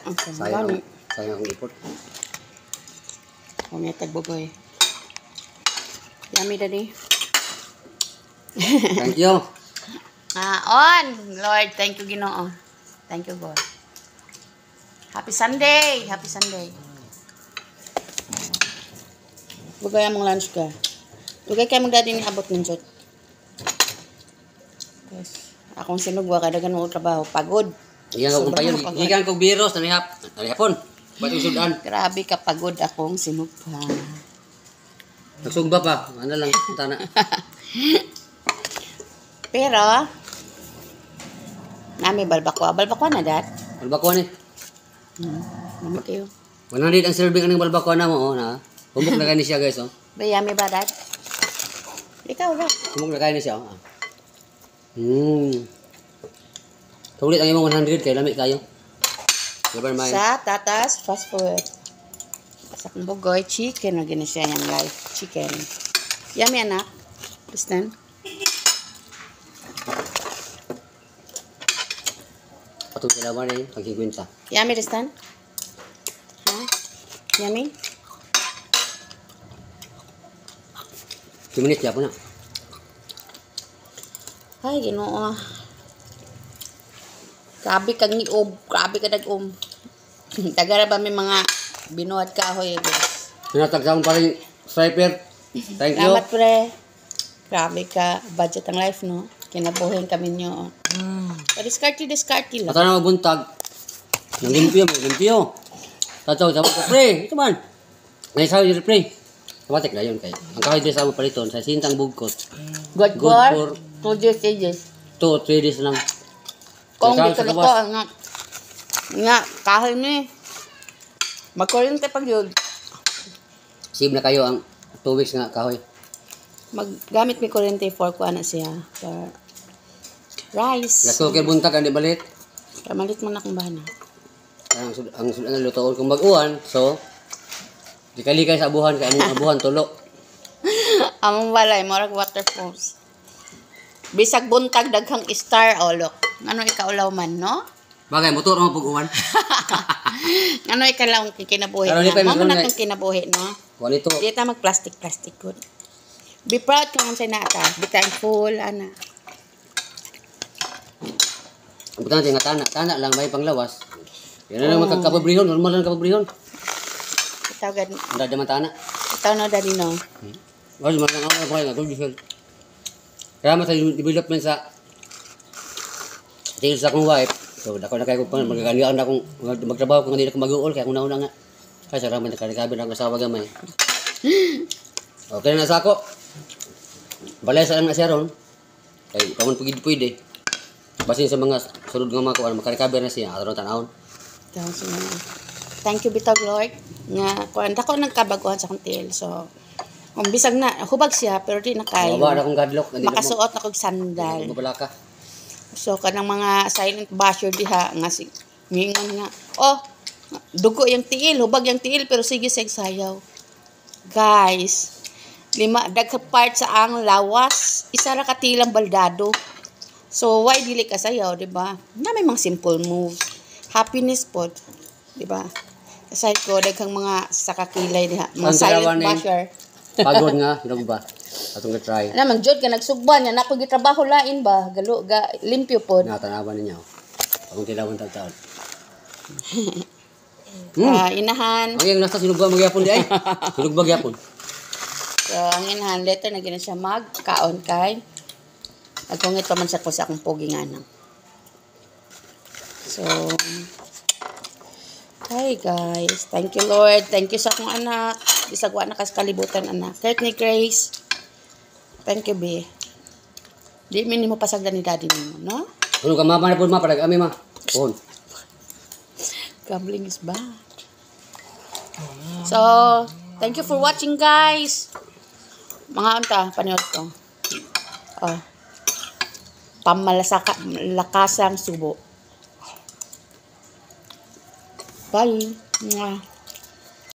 Okay, sayang ang ipot. Kung may tagbugoy. Yummy, Daddy. Thank you. On! Lord, thank you, Ginoo. Thank you, God. Happy Sunday! Happy Sunday. Bugay mong lunch ka. Bugay kayo magdadi ni abot ng jod. Yes. Akong sinugwa kada ganun trabaho. Pagod. Iyan kong payon. Iyan kong biros. Narihapon. Ba't usudan? Grabe ka pagod akong sinugwa. Nagsugba pa. Ano lang. Tana. Pero, nami balbakwa. Balbakwa na, Dad? Balbakwa ni. Mama kayo. 100 ang serving ng balbakwa na mo. Humok na kayo ni siya, guys. Bayami ba, Dad? Ikaw ba? Humok na kayo ni siya. Kaulit ang imong 100 kay lami kayo. Never mind. Sa tatas, fast food. Sa kumbugoy, chicken na siya yan, guys. Chicken. Yummy, anak. Kristen? Patong sila ba na yun? Pagkikwinta. Yummy, Kristen? Ha? Yummy? 2 minutes ya po na. Ay, Ginoo. Grabe kang niob. Grabe ka nag-om. Tagara ba may mga binuhat kahoy, guys? Pinatagsaman pa rin striper. Thank you. Salamat, pre. Grabe ka. Budget ang life, no? Kinabuhin kami nyo. Discarte lang. Mata na mabuntag. Nalimpyo mo, limpyo. Tataw, sabi ko, pre, ito man. May sabi dito, pre. Tumatik na yun kayo. Ang kahoy din sa mga paliton, sa sintang bugkot. Good for 2 days. 2 o 3 days lang. Kung dito na ko, nga, kahoy ni. Magkuryente pag yun. Save na kayo ang 2 weeks nga kahoy. Maggamit mi kuryente for ko na siya. For rice. Gasto kay buntag, hindi balit. Kamalit mo na kung bahana. Ang lutoon kung mag-uwan, so, di kalikay sa abuhan, kaya among abuhan tulo. Among balay, morag waterfalls. Bisag buntag, daghang star, look. Ano ikaulaw man, no? Bagay, motor mo pag-uwan. Ano ikalaw ang kinabuhi Pero na? di pa Mamo na may- kang kinabuhi, no? Kuha nito. Di ta mag-plastic good. Be proud kung ang sinata. Be thankful, ana. Ang putang nga tana lang, may panglawas. Yan na lang magkakapabrihon, normal lang kapabrihon. Itaw gad. Ang dada man tana. Itaw na dali, no? Wala man ang ako nga diesel. Kaya man sa development sa tingin sa akong wife. So dako na kayo ko magaganian na akong magtrabaho kung hindi na ko mag-uol kaya akong nauna nga. Kaya sa raman nakarikabi na ang asawa gamay. Okay na sa ako. Balay sa lang na siya ron. Kaya paman pwede. Basin sa mga sunod nga mga kuwan makarikabi na siya aron tanawon. Thank you, Bitag Lord. Nga, kuwan, dako nagkabaguhan sa kontil. So, kung bisag na, hubag siya, pero di na kayo. Wala akong gadlock. Makasuot na kong sandal. Mabalaka. So, kanang mga silent basher diha, nga si, ngingon nga, dugo yung tiil, hubag yung tiil, pero sige sayaw. Guys, dagha part sa ang lawas, isa ra katilang baldado. So, why dili ka sayaw, di ba? Na may mga simple moves. Happiness po, di ba? Aside ko, daghang mga sakakilay diha, mga silent basher. Pagod nga, hirog ba? Atong try. Naman, Jod, ka nagsugban, yan ako gitrabaho lain ba? Limpyo po. Natanawan ninyo. Akong tilawan tagtaon. Inahan. Ang yung nasa sinugba magyapon di ay. Sinugba magyapon. So, ang inahan, later na gina siya magkaon kay. Nagkungit pa man sa ko sa akong pogi nga nang. So, hi guys. Thank you Lord. Thank you sa akong anak. Isagwa na kas kalibutan anak. Courtney Grace. Thank you, be. Di min mo pasagdan ni daddy mo, no? Ano ka mama na po mapalag ami ma. Pon. Gambling is bad. So, thank you for watching guys. Mga unta, panood ko. Pamalasakang subo. Bye. Mwah.